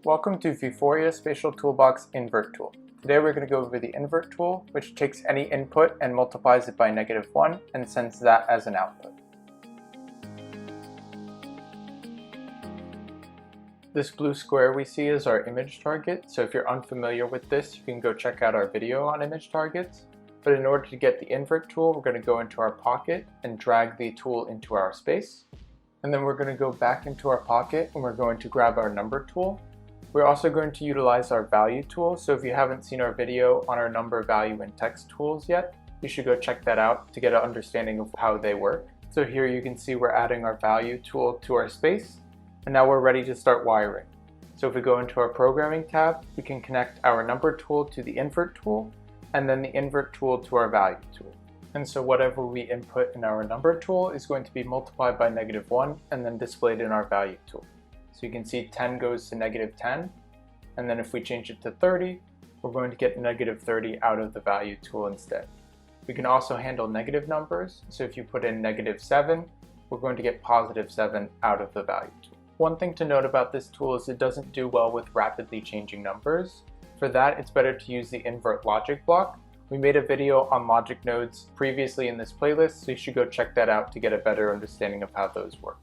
Welcome to Vuforia Spatial Toolbox Invert Tool. Today we're going to go over the Invert Tool, which takes any input and multiplies it by -1 and sends that as an output. This blue square we see is our image target, so if you're unfamiliar with this, you can go check out our video on image targets. But in order to get the Invert Tool, we're going to go into our pocket and drag the tool into our space. And then we're going to go back into our pocket and we're going to grab our number tool. We're also going to utilize our value tool, so if you haven't seen our video on our number, value, and text tools yet, you should go check that out to get an understanding of how they work. So here you can see we're adding our value tool to our space, and now we're ready to start wiring. So if we go into our programming tab, we can connect our number tool to the invert tool, and then the invert tool to our value tool. And so whatever we input in our number tool is going to be multiplied by -1 and then displayed in our value tool. So you can see 10 goes to -10, and then if we change it to 30, we're going to get -30 out of the value tool instead. We can also handle negative numbers, so if you put in -7, we're going to get +7 out of the value tool. One thing to note about this tool is it doesn't do well with rapidly changing numbers. For that, it's better to use the invert logic block. We made a video on logic nodes previously in this playlist, so you should go check that out to get a better understanding of how those work.